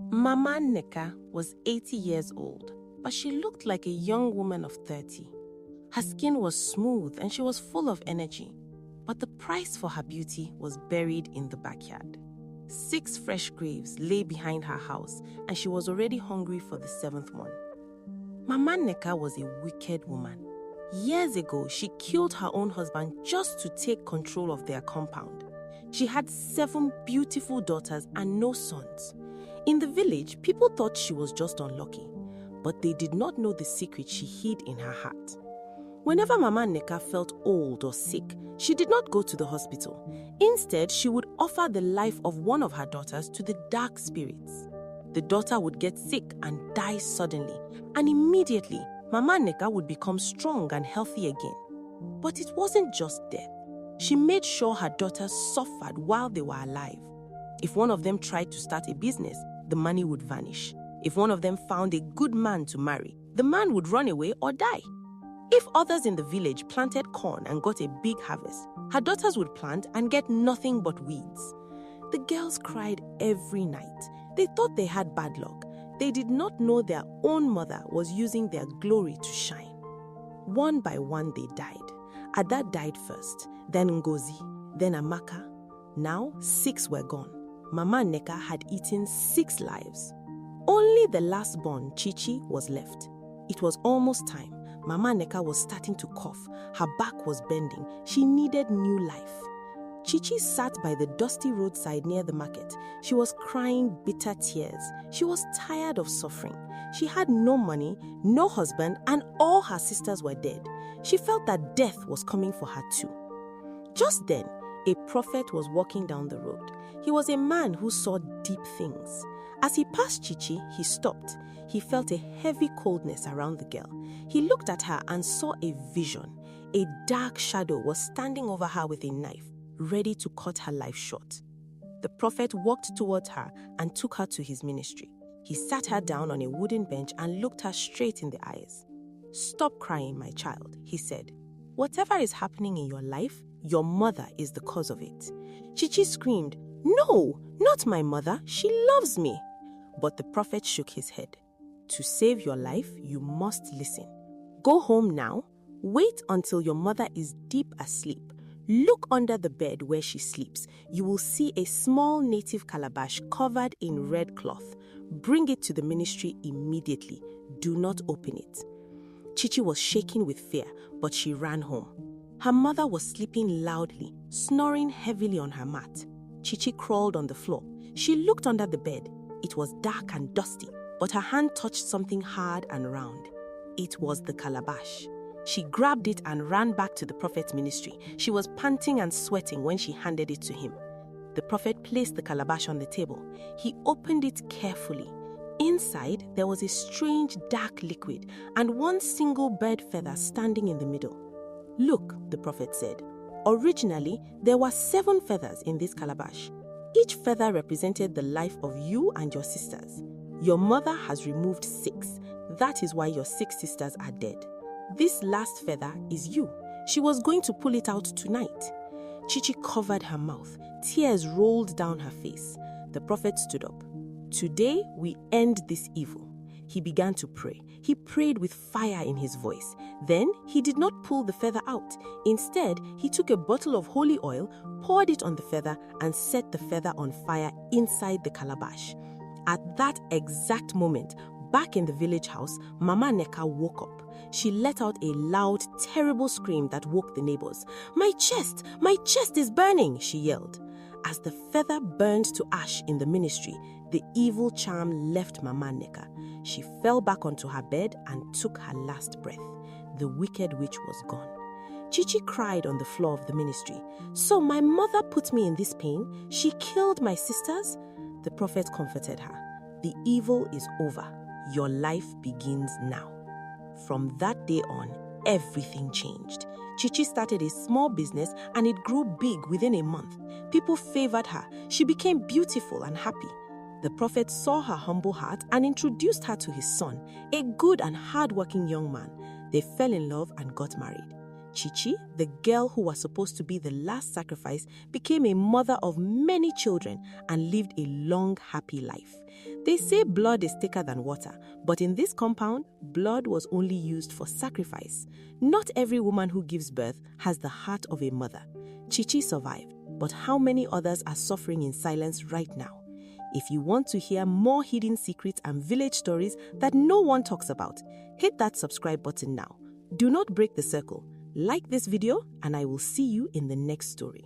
Mama Nneka was 80 years old, but she looked like a young woman of 30. Her skin was smooth and she was full of energy, but the price for her beauty was buried in the backyard. 6 fresh graves lay behind her house, and she was already hungry for the 7th one. Mama Nneka was a wicked woman. Years ago, she killed her own husband just to take control of their compound. She had 7 beautiful daughters and no sons. In the village, people thought she was just unlucky, but they did not know the secret she hid in her heart. Whenever Mama Nneka felt old or sick, she did not go to the hospital. Instead, she would offer the life of one of her daughters to the dark spirits. The daughter would get sick and die suddenly, and immediately, Mama Nneka would become strong and healthy again. But it wasn't just death. She made sure her daughters suffered while they were alive. If one of them tried to start a business, the money would vanish. If one of them found a good man to marry, the man would run away or die. If others in the village planted corn and got a big harvest, her daughters would plant and get nothing but weeds. The girls cried every night. They thought they had bad luck. They did not know their own mother was using their glory to shine. One by one they died. Ada died first, then Ngozi, then Amaka. Now 6 were gone. Mama Nneka had eaten 6 lives. Only the last born, Chichi, was left. It was almost time. Mama Nneka was starting to cough. Her back was bending. She needed new life. Chichi sat by the dusty roadside near the market. She was crying bitter tears. She was tired of suffering. She had no money, no husband, and all her sisters were dead. She felt that death was coming for her too. Just then, a prophet was walking down the road. He was a man who saw deep things. As he passed Chichi, he stopped. He felt a heavy coldness around the girl. He looked at her and saw a vision. A dark shadow was standing over her with a knife, ready to cut her life short. The prophet walked towards her and took her to his ministry. He sat her down on a wooden bench and looked her straight in the eyes. "Stop crying, my child," he said. "Whatever is happening in your life, your mother is the cause of it." Chichi screamed, "No, not my mother. She loves me." But the prophet shook his head. "To save your life, you must listen. Go home now. Wait until your mother is deep asleep. Look under the bed where she sleeps. You will see a small native calabash covered in red cloth. Bring it to the ministry immediately. Do not open it." Chichi was shaking with fear, but she ran home. Her mother was sleeping loudly, snoring heavily on her mat. Chichi crawled on the floor. She looked under the bed. It was dark and dusty, but her hand touched something hard and round. It was the calabash. She grabbed it and ran back to the prophet's ministry. She was panting and sweating when she handed it to him. The prophet placed the calabash on the table. He opened it carefully. Inside, there was a strange dark liquid and one single bird feather standing in the middle. "Look," the prophet said. "Originally, there were 7 feathers in this calabash. Each feather represented the life of you and your sisters. Your mother has removed 6. That is why your 6 sisters are dead. This last feather is you. She was going to pull it out tonight." Chichi covered her mouth. Tears rolled down her face. The prophet stood up. "Today we end this evil." He began to pray. He prayed with fire in his voice. Then he did not pull the feather out. Instead, he took a bottle of holy oil, poured it on the feather, and set the feather on fire inside the calabash. At that exact moment, back in the village house, Mama Nneka woke up. She let out a loud, terrible scream that woke the neighbors. My chest is burning," she yelled. As the feather burned to ash in the ministry, the evil charm left Mama Nneka. She fell back onto her bed and took her last breath. The wicked witch was gone. Chichi cried on the floor of the ministry. "So my mother put me in this pain? She killed my sisters?" The prophet comforted her. "The evil is over. Your life begins now." From that day on, everything changed. Chichi started a small business and it grew big within a month. People favored her. She became beautiful and happy. The prophet saw her humble heart and introduced her to his son, a good and hard-working young man. They fell in love and got married. Chichi, the girl who was supposed to be the last sacrifice, became a mother of many children and lived a long, happy life. They say blood is thicker than water, but in this compound, blood was only used for sacrifice. Not every woman who gives birth has the heart of a mother. Chichi survived, but how many others are suffering in silence right now? If you want to hear more hidden secrets and village stories that no one talks about, hit that subscribe button now. Do not break the circle. Like this video and I will see you in the next story.